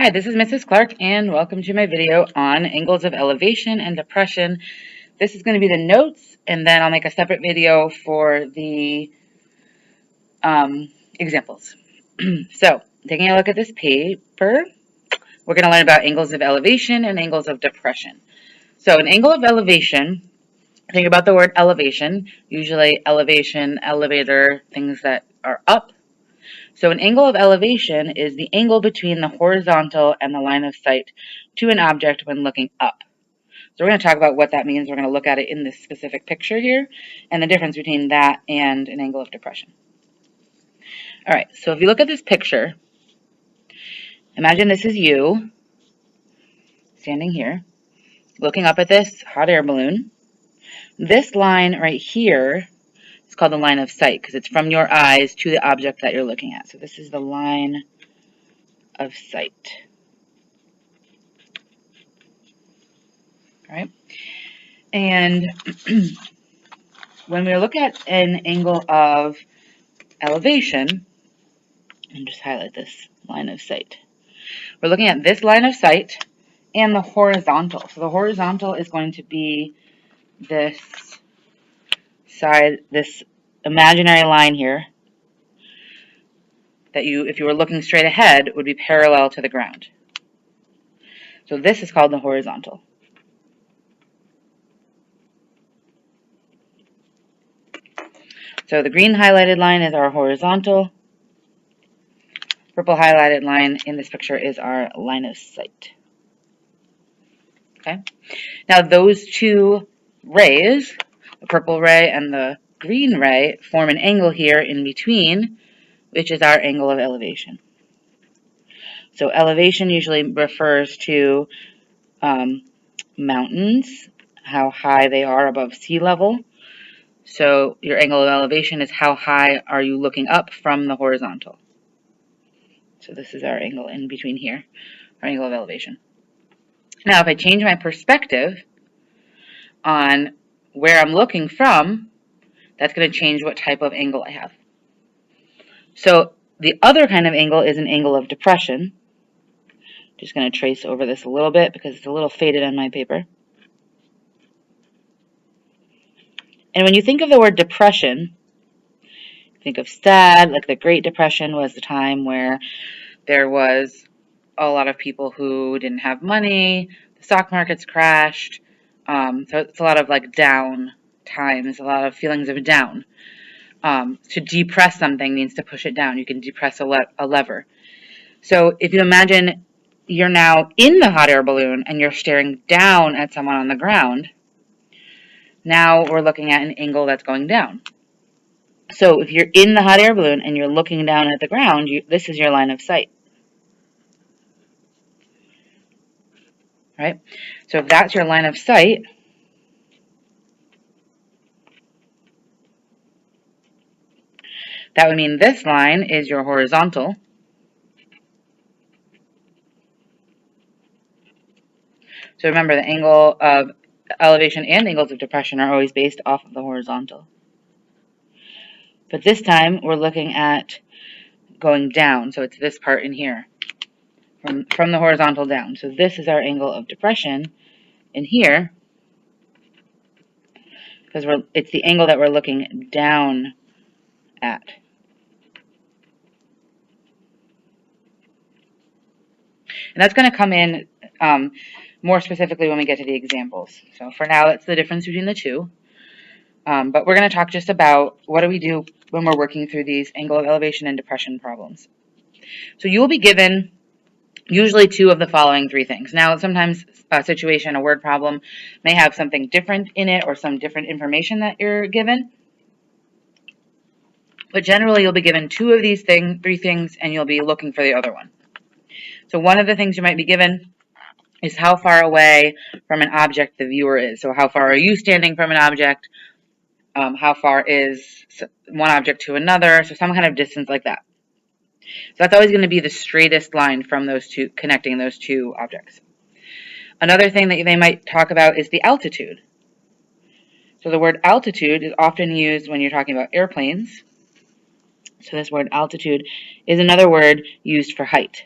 Hi, this is Mrs. Clark, and welcome to my video on angles of elevation and depression. This is going to be the notes, and then I'll make a separate video for the examples. So, taking a look at this paper, we're going to learn about angles of elevation and angles of depression. So, an angle of elevation, think about the word elevation, usually elevation, elevator, things that are up. So an angle of elevation is the angle between the horizontal and the line of sight to an object when looking up. So we're going to talk about what that means. We're going to look at it in this specific picture here and the difference between that and an angle of depression. All right, so if you look at this picture, imagine this is you standing here looking up at this hot air balloon. This line right here is called the line of sight because it's from your eyes to the object that you're looking at. So this is the line of sight. All right. And when we look at an angle of elevation, and just highlight this line of sight, we're looking at this line of sight and the horizontal. So the horizontal is going to be this side, this imaginary line here that if you were looking straight ahead, would be parallel to the ground. So this is called the horizontal. So the green highlighted line is our horizontal. Purple highlighted line in this picture is our line of sight. Okay. Now those two rays, the purple ray and the green ray, form an angle here in between, which is our angle of elevation. So elevation usually refers to mountains, how high they are above sea level. So your angle of elevation is how high are you looking up from the horizontal. So this is our angle in between here, our angle of elevation. Now if I change my perspective on where I'm looking from, that's going to change what type of angle I have. So the other kind of angle is an angle of depression. Just going to trace over this a little bit because it's a little faded on my paper. And when you think of the word depression, think of sad, like the Great Depression was the time where there was a lot of people who didn't have money, the stock markets crashed, so it's a lot of like down times, a lot of feelings of down. To depress something means to push it down. You can depress a lever. So if you imagine you're now in the hot air balloon and you're staring down at someone on the ground, now we're looking at an angle that's going down. So if you're in the hot air balloon and you're looking down at the ground, this is your line of sight. Right? So if that's your line of sight, that would mean this line is your horizontal. So remember, the angle of elevation and angles of depression are always based off of the horizontal. But this time, we're looking at going down. So it's this part in here, from the horizontal down. So this is our angle of depression in here, because it's the angle that we're looking down at. And that's going to come in more specifically when we get to the examples. So for now, that's the difference between the two. But we're going to talk just about what do we do when we're working through these angle of elevation and depression problems. So you will be given usually two of the following three things. Now, sometimes a situation, a word problem, may have something different in it or some different information that you're given. But generally, you'll be given two of these three things, and you'll be looking for the other one. So one of the things you might be given is how far away from an object the viewer is. So how far are you standing from an object? How far is one object to another? So some kind of distance like that. So that's always going to be the straightest line from those two, connecting those two objects. Another thing that they might talk about is the altitude. So the word altitude is often used when you're talking about airplanes. So this word altitude is another word used for height.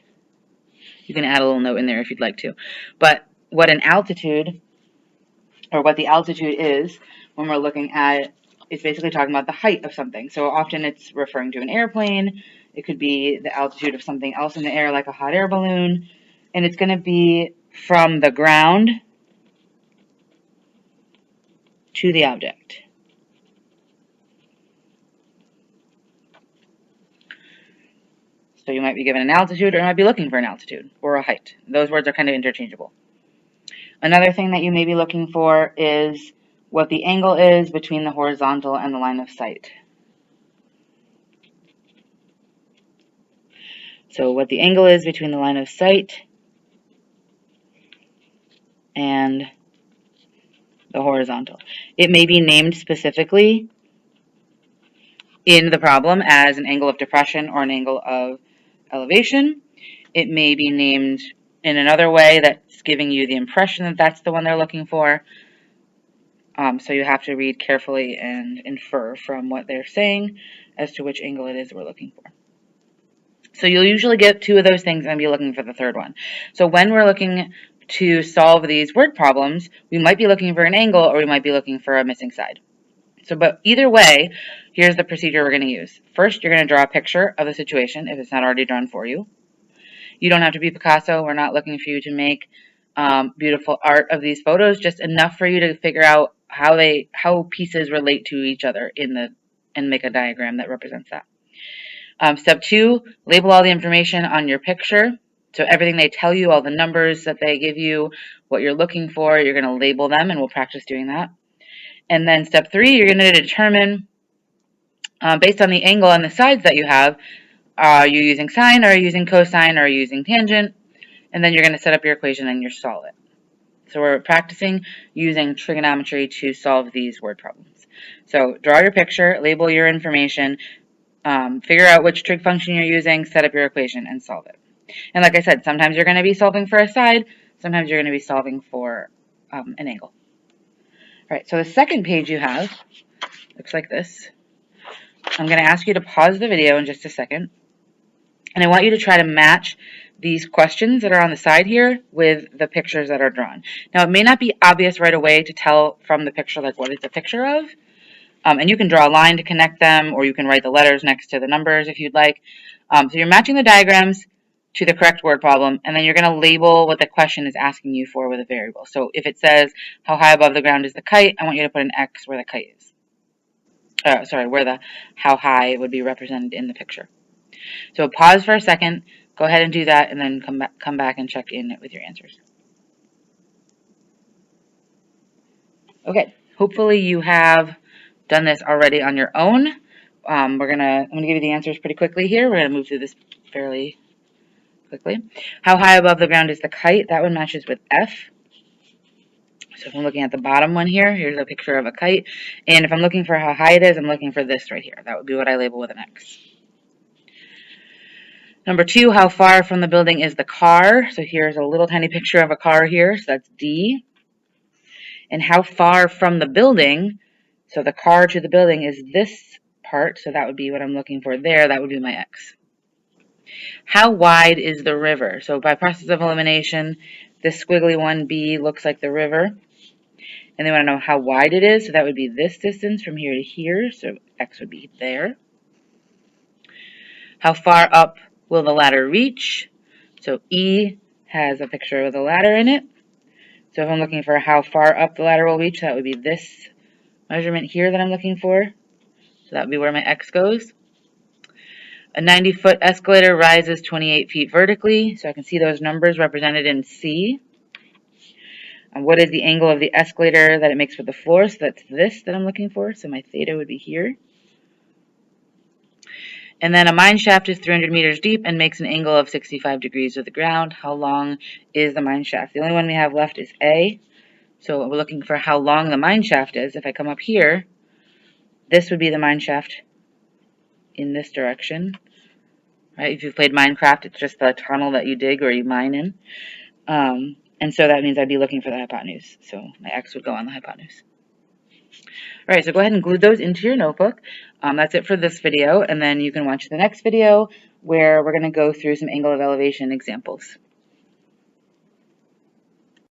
You can add a little note in there if you'd like to. But what an altitude, or what the altitude is when we're looking at, it's basically talking about the height of something. So often it's referring to an airplane. It could be the altitude of something else in the air, like a hot air balloon. And it's going to be from the ground to the object. So you might be given an altitude, or you might be looking for an altitude or a height. Those words are kind of interchangeable. Another thing that you may be looking for is what the angle is between the horizontal and the line of sight. So what the angle is between the line of sight and the horizontal. It may be named specifically in the problem as an angle of depression or an angle of elevation. It may be named in another way that's giving you the impression that that's the one they're looking for. So you have to read carefully and infer from what they're saying as to which angle it is we're looking for. So you'll usually get two of those things and be looking for the third one. So when we're looking to solve these word problems, we might be looking for an angle, or we might be looking for a missing side. So, but either way, here's the procedure we're going to use. First, you're going to draw a picture of the situation if it's not already drawn for you. You don't have to be Picasso. We're not looking for you to make beautiful art of these photos, just enough for you to figure out how pieces relate to each other and make a diagram that represents that. Step 2, label all the information on your picture. So everything they tell you, all the numbers that they give you, what you're looking for, you're going to label them, and we'll practice doing that. And then step 3, you're going to determine, based on the angle on the sides that you have, are you using sine, or are you using cosine, or are you using tangent? And then you're going to set up your equation and you solve it. So we're practicing using trigonometry to solve these word problems. So draw your picture, label your information, figure out which trig function you're using, set up your equation, and solve it. And like I said, sometimes you're going to be solving for a side, sometimes you're going to be solving for an angle. All right, so the second page you have looks like this. I'm going to ask you to pause the video in just a second, and I want you to try to match these questions that are on the side here with the pictures that are drawn. Now, it may not be obvious right away to tell from the picture, like, what it's a picture of, and you can draw a line to connect them, or you can write the letters next to the numbers if you'd like. So you're matching the diagrams to the correct word problem, and then you're going to label what the question is asking you for with a variable. So if it says, how high above the ground is the kite, I want you to put an X where the kite is. Where how high would be represented in the picture. So pause for a second, go ahead and do that, and then come back and check in with your answers. Okay, hopefully you have done this already on your own. I'm gonna give you the answers pretty quickly here. We're gonna move through this fairly quickly. How high above the ground is the kite? That one matches with F. So if I'm looking at the bottom one here, here's a picture of a kite. And if I'm looking for how high it is, I'm looking for this right here. That would be what I label with an X. Number 2, how far from the building is the car? So here's a little tiny picture of a car here, so that's D. And how far from the building, so the car to the building is this part, so that would be what I'm looking for there. That would be my X. How wide is the river? So by process of elimination, this squiggly one, B, looks like the river. And they want to know how wide it is, so that would be this distance from here to here, so X would be there. How far up will the ladder reach? So E has a picture with a ladder in it. So if I'm looking for how far up the ladder will reach, that would be this measurement here that I'm looking for. So that would be where my X goes. A 90-foot escalator rises 28 feet vertically, so I can see those numbers represented in C. And what is the angle of the escalator that it makes with the floor? So that's this that I'm looking for, so my theta would be here. And then a mine shaft is 300 meters deep and makes an angle of 65 degrees with the ground. How long is the mine shaft? The only one we have left is A. So we're looking for how long the mine shaft is. If I come up here, this would be the mine shaft in this direction. Right? If you've played Minecraft, it's just the tunnel that you dig or you mine in. And so that means I'd be looking for the hypotenuse. So my X would go on the hypotenuse. All right, so go ahead and glue those into your notebook. That's it for this video, and then you can watch the next video where we're going to go through some angle of elevation examples.